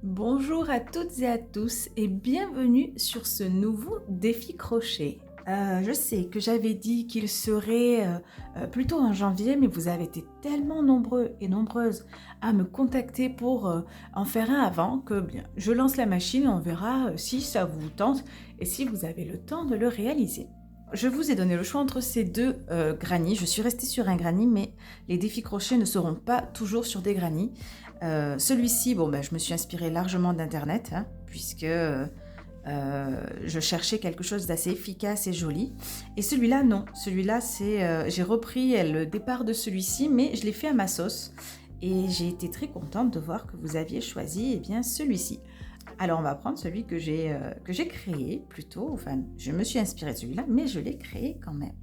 Bonjour à toutes et à tous et bienvenue sur ce nouveau défi crochet. Je sais que j'avais dit qu'il serait plutôt en janvier, mais vous avez été tellement nombreux et nombreuses à me contacter pour en faire un avant que bien, je lance la machine et on verra si ça vous tente et si vous avez le temps de le réaliser. Je vous ai donné le choix entre ces deux granny. Je suis restée sur un granny, mais les défis crochets ne seront pas toujours sur des granny. Celui-ci, je me suis inspirée largement d'Internet, hein, puisque je cherchais quelque chose d'assez efficace et joli. Et celui-là, non. Celui-là, j'ai repris le départ de celui-ci, mais je l'ai fait à ma sauce. Et j'ai été très contente de voir que vous aviez choisi celui-ci. Alors, on va prendre celui que j'ai créé plutôt. Enfin, je me suis inspirée de celui-là, mais je l'ai créé quand même.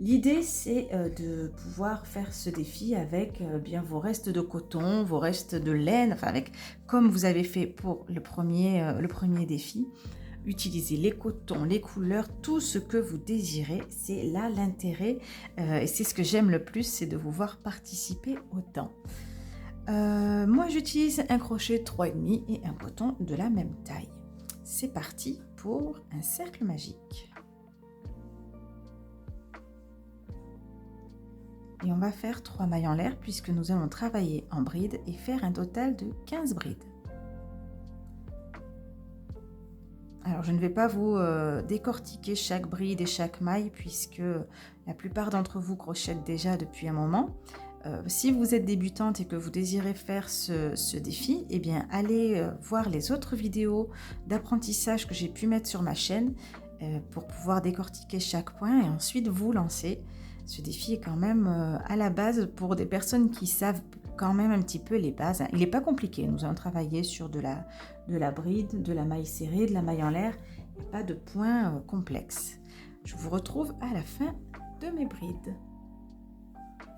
L'idée, c'est de pouvoir faire ce défi avec bien vos restes de coton, vos restes de laine, enfin comme vous avez fait pour le premier défi. Utilisez les cotons, les couleurs, tout ce que vous désirez. C'est là l'intérêt et c'est ce que j'aime le plus, c'est de vous voir participer autant. Moi, j'utilise un crochet 3,5 et un coton de la même taille. C'est parti pour un cercle magique. Et on va faire 3 mailles en l'air puisque nous allons travailler en bride et faire un total de 15 brides. Alors je ne vais pas vous décortiquer chaque bride et chaque maille puisque la plupart d'entre vous crochettent déjà depuis un moment. Si vous êtes débutante et que vous désirez faire ce défi, eh bien allez voir les autres vidéos d'apprentissage que j'ai pu mettre sur ma chaîne pour pouvoir décortiquer chaque point et ensuite vous lancer. Ce défi est quand même à la base pour des personnes qui savent quand même un petit peu les bases. Il n'est pas compliqué. Nous allons travailler sur de la bride, de la maille serrée, de la maille en l'air. Il n'y a pas de points complexes. Je vous retrouve à la fin de mes brides.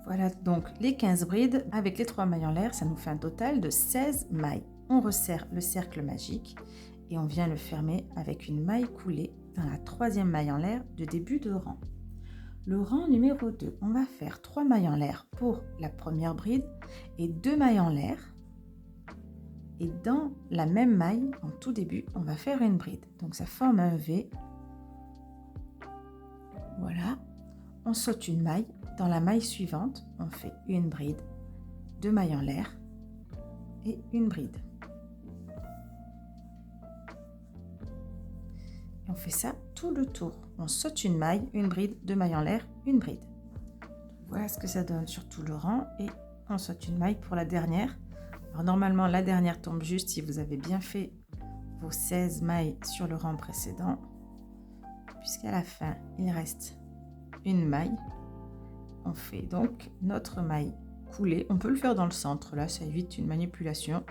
Voilà donc les 15 brides avec les 3 mailles en l'air. Ça nous fait un total de 16 mailles. On resserre le cercle magique et on vient le fermer avec une maille coulée dans la 3e maille en l'air de début de rang. Le rang numéro 2, on va faire 3 mailles en l'air pour la première bride et 2 mailles en l'air. Et dans la même maille, en tout début, on va faire une bride. Donc ça forme un V. Voilà. On saute une maille. Dans la maille suivante, on fait une bride, 2 mailles en l'air et une bride. Et on fait ça tout le tour. On saute une maille, une bride, 2 mailles en l'air, une bride. Voilà ce que ça donne sur tout le rang et on saute une maille pour la dernière. Alors normalement la dernière tombe juste si vous avez bien fait vos 16 mailles sur le rang précédent, puisqu'à la fin il reste une maille. On fait donc notre maille coulée. On peut le faire dans le centre, là ça évite une manipulation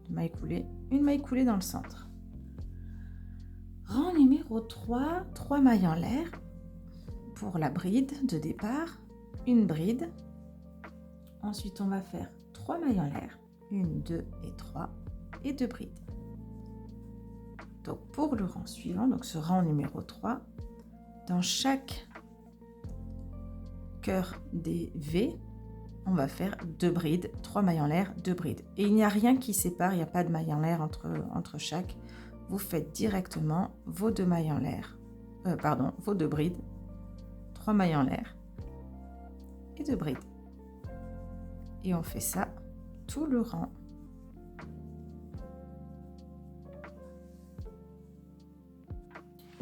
de maille coulée. Une maille coulée dans le centre. Rang numéro 3, 3 mailles en l'air pour la bride de départ, une bride. Ensuite, on va faire 3 mailles en l'air, 1, 2 et 3 et 2 brides. Donc pour le rang suivant, donc ce rang numéro 3, dans chaque cœur des V, on va faire 2 brides, 3 mailles en l'air, 2 brides. Et il n'y a rien qui sépare, il n'y a pas de maille en l'air entre chaque. Vous faites directement vos 2 mailles en l'air, vos 2 brides, 3 mailles en l'air et 2 brides. Et on fait ça tout le rang.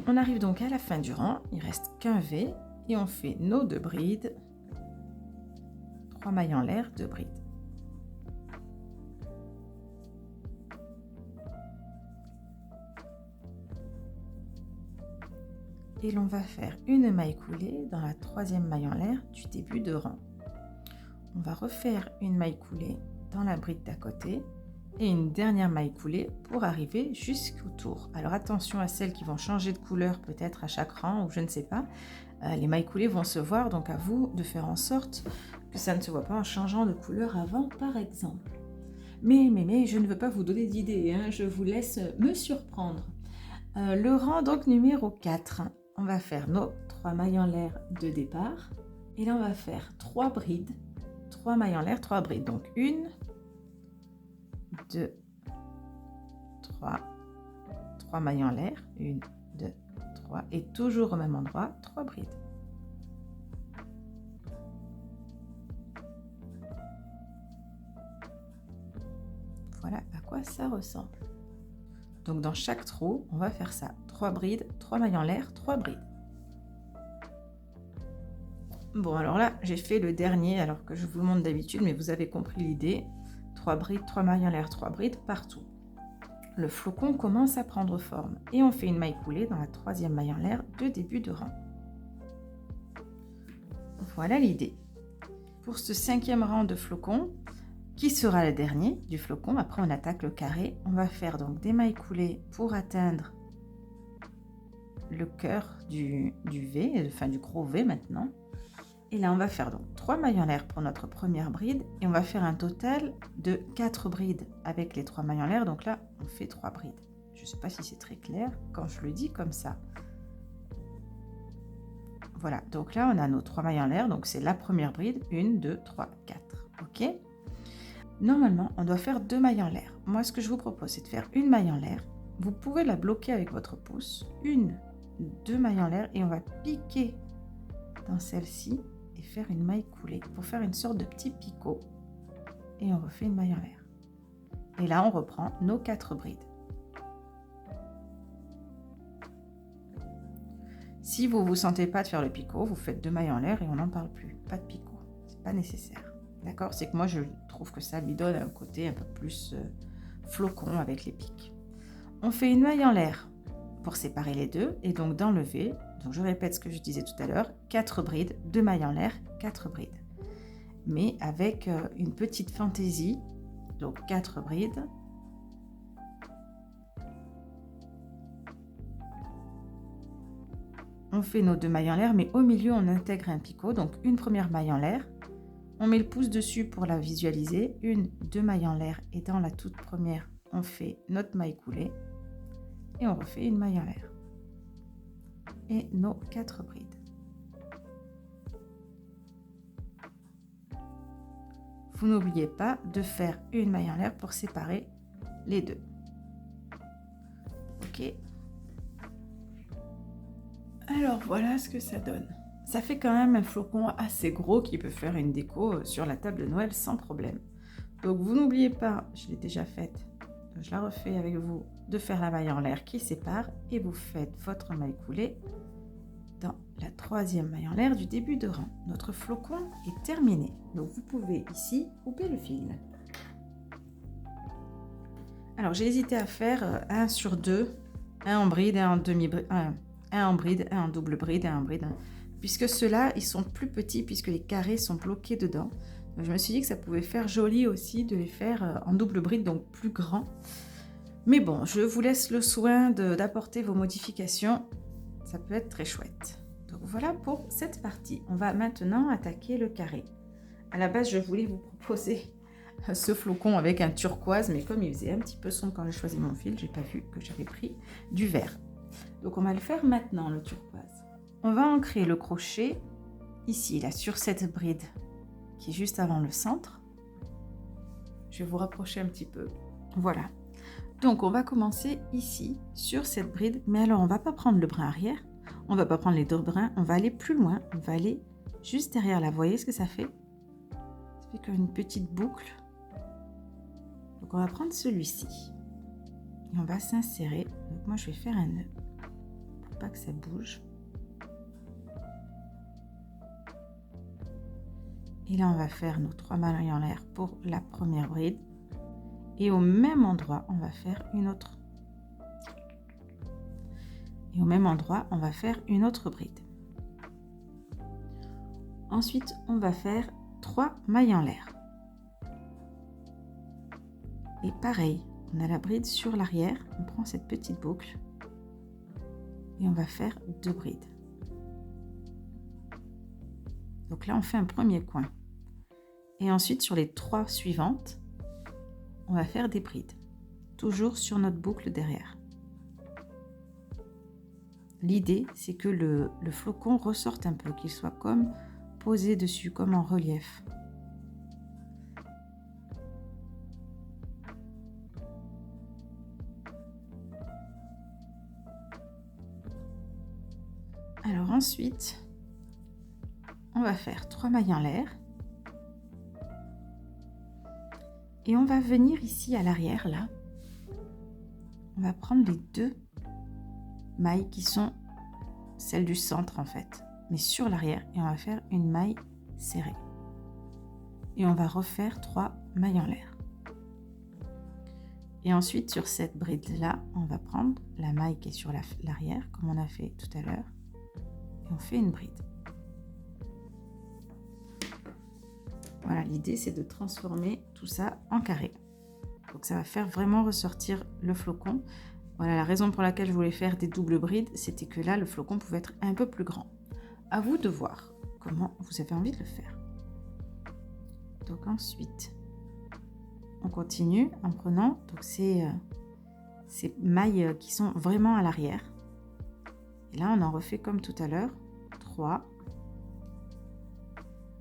On arrive donc à la fin du rang, il reste qu'un V et on fait nos 2 brides, 3 mailles en l'air, 2 brides. Et l'on va faire une maille coulée dans la 3e maille en l'air du début de rang. On va refaire une maille coulée dans la bride d'à côté et une dernière maille coulée pour arriver jusqu'au tour. Alors attention à celles qui vont changer de couleur peut-être à chaque rang ou je ne sais pas. Les mailles coulées vont se voir, donc à vous de faire en sorte que ça ne se voit pas en changeant de couleur avant par exemple. Mais je ne veux pas vous donner d'idées, hein, je vous laisse me surprendre. Le rang donc numéro 4. On va faire nos 3 mailles en l'air de départ. Et là, on va faire 3 brides. 3 mailles en l'air, 3 brides. Donc 1, 2, 3, 3 mailles en l'air, 1, 2, 3, et toujours au même endroit, 3 brides. Voilà à quoi ça ressemble. Donc dans chaque trou, on va faire ça. 3 brides, 3 mailles en l'air, 3 brides. Bon, alors là, j'ai fait le dernier, alors que je vous le montre d'habitude, mais vous avez compris l'idée. 3 brides, 3 mailles en l'air, 3 brides partout. Le flocon commence à prendre forme et on fait une maille coulée dans la 3e maille en l'air de début de rang. Voilà l'idée. Pour ce 5e rang de flocon, qui sera le dernier du flocon, après on attaque le carré, on va faire donc des mailles coulées pour atteindre le cœur du V, enfin du gros V maintenant. Et là on va faire donc 3 mailles en l'air pour notre première bride et on va faire un total de 4 brides avec les 3 mailles en l'air. Donc là on fait 3 brides. Je ne sais pas si c'est très clair quand je le dis comme ça. Voilà, donc là on a nos 3 mailles en l'air, donc c'est la première bride, 1, 2, 3, 4. Ok. Normalement, on doit faire 2 mailles en l'air. Moi, ce que je vous propose, c'est de faire une maille en l'air. Vous pouvez la bloquer avec votre pouce. 1, 2 mailles en l'air et on va piquer dans celle-ci et faire une maille coulée pour faire une sorte de petit picot. Et on refait une maille en l'air. Et là, on reprend nos 4 brides. Si vous ne vous sentez pas de faire le picot, vous faites 2 mailles en l'air et on n'en parle plus. Pas de picot, c'est pas nécessaire. D'accord? C'est que moi, je trouve que ça lui donne un côté un peu plus flocon avec les pics. On fait une maille en l'air pour séparer les deux et donc d'enlever. Donc, je répète ce que je disais tout à l'heure. 4 brides, 2 mailles en l'air, 4 brides. Mais avec une petite fantaisie. Donc, 4 brides. On fait nos 2 mailles en l'air, mais au milieu, on intègre un picot. Donc, une première maille en l'air. On met le pouce dessus pour la visualiser. 1, 2 mailles en l'air et dans la toute première, on fait notre maille coulée et on refait une maille en l'air. Et nos 4 brides. Vous n'oubliez pas de faire une maille en l'air pour séparer les deux. Ok. Alors voilà ce que ça donne. Ça fait quand même un flocon assez gros qui peut faire une déco sur la table de Noël sans problème. Donc vous n'oubliez pas, je l'ai déjà faite, je la refais avec vous, de faire la maille en l'air qui sépare et vous faites votre maille coulée dans la 3e maille en l'air du début de rang. Notre flocon est terminé. Donc vous pouvez ici couper le fil. Alors j'ai hésité à faire 1 sur 2, un en bride, un en demi-bride, un en bride, un en double bride, un en bride. Puisque ceux-là, ils sont plus petits, puisque les carrés sont bloqués dedans. Donc, je me suis dit que ça pouvait faire joli aussi de les faire en double bride, donc plus grand. Mais bon, je vous laisse le soin d'apporter vos modifications. Ça peut être très chouette. Donc voilà pour cette partie. On va maintenant attaquer le carré. À la base, je voulais vous proposer ce flocon avec un turquoise, mais comme il faisait un petit peu sombre quand j'ai choisi mon fil, j'ai pas vu que j'avais pris du vert. Donc on va le faire maintenant, le turquoise. On va ancrer le crochet ici, là, sur cette bride qui est juste avant le centre. Je vais vous rapprocher un petit peu. Voilà. Donc, on va commencer ici, sur cette bride. Mais alors, on ne va pas prendre le brin arrière. On ne va pas prendre les 2 brins. On va aller plus loin. On va aller juste derrière là. Vous voyez ce que ça fait? Ça fait comme une petite boucle. Donc, on va prendre celui-ci. Et on va s'insérer. Donc, moi, je vais faire un nœud pour pas que ça bouge. Et là, on va faire nos 3 mailles en l'air pour la première bride. Et au même endroit, on va faire une autre. Et au même endroit, on va faire une autre bride. Ensuite, on va faire 3 mailles en l'air. Et pareil, on a la bride sur l'arrière. On prend cette petite boucle. Et on va faire 2 brides. Donc là, on fait un premier coin. Et ensuite, sur les 3 suivantes, on va faire des brides. Toujours sur notre boucle derrière. L'idée, c'est que le flocon ressorte un peu, qu'il soit comme posé dessus, comme en relief. Alors ensuite, on va faire 3 mailles en l'air. Et on va venir ici à l'arrière, là. On va prendre les 2 mailles qui sont celles du centre en fait, mais sur l'arrière. Et on va faire une maille serrée. Et on va refaire 3 mailles en l'air. Et ensuite, sur cette bride-là, on va prendre la maille qui est sur l'arrière, comme on a fait tout à l'heure. Et on fait une bride. Voilà, l'idée c'est de transformer tout ça en carré. Donc ça va faire vraiment ressortir le flocon. Voilà la raison pour laquelle je voulais faire des doubles brides, c'était que là le flocon pouvait être un peu plus grand. À vous de voir comment vous avez envie de le faire. Donc ensuite, on continue en prenant donc ces mailles qui sont vraiment à l'arrière. Et là on en refait comme tout à l'heure, 3.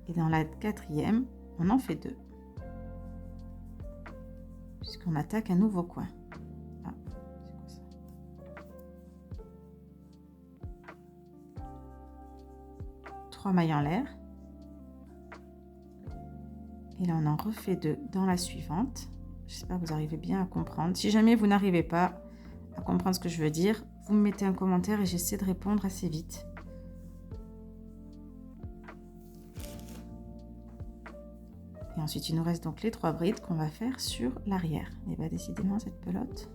Et dans la 4e, on en fait 2. Puisqu'on attaque un nouveau coin. Ah, c'est quoi ça? Trois mailles en l'air. Et là, on en refait 2 dans la suivante. J'espère que vous arrivez bien à comprendre. Si jamais vous n'arrivez pas à comprendre ce que je veux dire, vous me mettez un commentaire et j'essaie de répondre assez vite. Et ensuite, il nous reste donc les 3 brides qu'on va faire sur l'arrière. Et bien, décidément, cette pelote.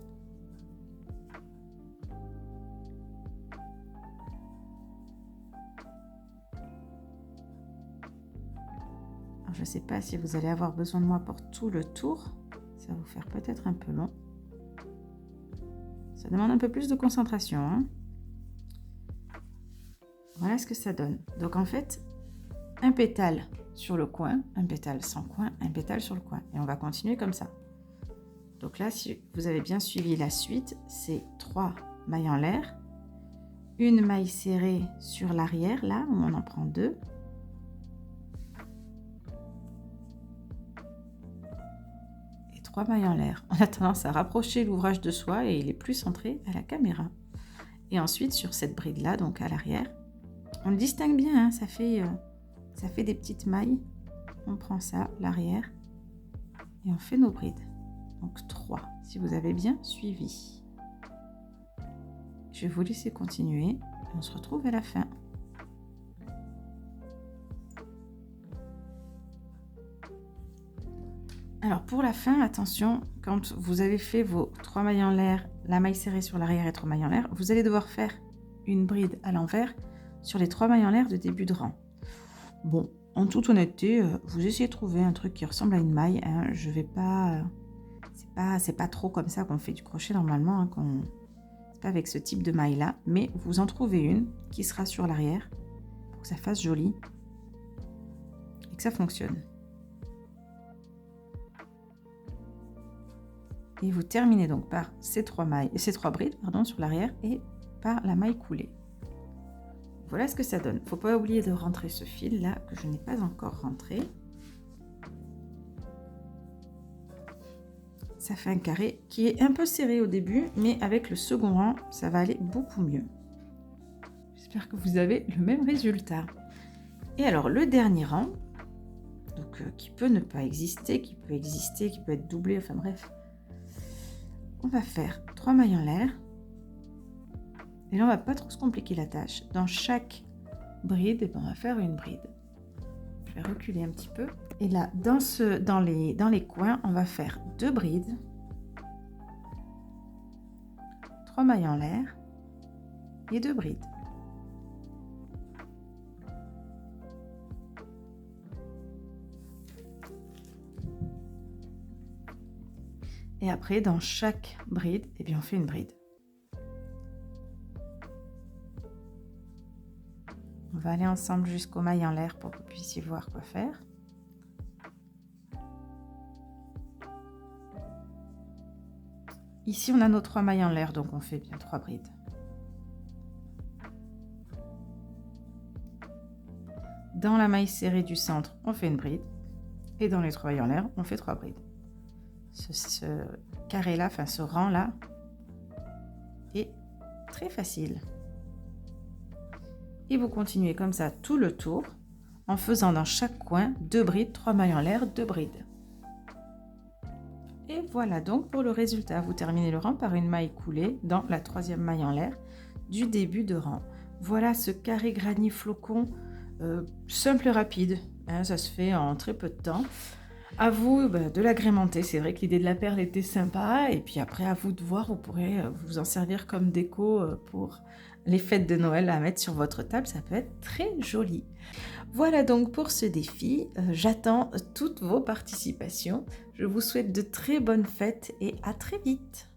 Alors, je ne sais pas si vous allez avoir besoin de moi pour tout le tour. Ça va vous faire peut-être un peu long. Ça demande un peu plus de concentration, hein. Voilà ce que ça donne. Donc, en fait, un pétale sur le coin, un pétale sans coin, un pétale sur le coin. Et on va continuer comme ça. Donc là, si vous avez bien suivi la suite, c'est 3 mailles en l'air, une maille serrée sur l'arrière, là, où on en prend 2. Et 3 mailles en l'air. On a tendance à rapprocher l'ouvrage de soi et il est plus centré à la caméra. Et ensuite, sur cette bride-là, donc à l'arrière, on le distingue bien, hein, ça fait des petites mailles. On prend ça, l'arrière, et on fait nos brides. Donc 3, si vous avez bien suivi. Je vais vous laisser continuer. On se retrouve à la fin. Alors pour la fin, attention, quand vous avez fait vos 3 mailles en l'air, la maille serrée sur l'arrière et 3 mailles en l'air, vous allez devoir faire une bride à l'envers sur les 3 mailles en l'air de début de rang. Bon, en toute honnêteté, vous essayez de trouver un truc qui ressemble à une maille. Hein. Je vais pas... C'est pas trop comme ça qu'on fait du crochet normalement. Hein, c'est pas avec ce type de maille-là. Mais vous en trouvez une qui sera sur l'arrière pour que ça fasse joli et que ça fonctionne. Et vous terminez donc par ces 3 brides sur l'arrière et par la maille coulée. Voilà ce que ça donne. Faut pas oublier de rentrer ce fil là que je n'ai pas encore rentré. Ça fait un carré qui est un peu serré au début, mais avec le second rang, ça va aller beaucoup mieux. J'espère que vous avez le même résultat. Et alors le dernier rang, donc qui peut ne pas exister, qui peut exister, qui peut être doublé, enfin bref. On va faire 3 mailles en l'air. Et là, on va pas trop se compliquer la tâche. Dans chaque bride, on va faire une bride. Je vais reculer un petit peu. Et là, dans les coins, on va faire 2 brides, 3 mailles en l'air et 2 brides. Et après, dans chaque bride, on fait une bride. On va aller ensemble jusqu'aux mailles en l'air pour que vous puissiez voir quoi faire. Ici, on a nos 3 mailles en l'air, donc on fait bien 3 brides. Dans la maille serrée du centre, on fait une bride. Et dans les 3 mailles en l'air, on fait 3 brides. Ce carré-là, enfin ce rang-là, est très facile. Et vous continuez comme ça tout le tour en faisant dans chaque coin 2 brides, 3 mailles en l'air, 2 brides. Et voilà donc pour le résultat. Vous terminez le rang par une maille coulée dans la 3e maille en l'air du début de rang. Voilà ce carré granny flocon simple et rapide. Hein, ça se fait en très peu de temps. À vous de l'agrémenter. C'est vrai que l'idée de la perle était sympa. Et puis après, à vous de voir. Vous pourrez vous en servir comme déco pour les fêtes de Noël à mettre sur votre table. Ça peut être très joli. Voilà donc pour ce défi. J'attends toutes vos participations. Je vous souhaite de très bonnes fêtes et à très vite.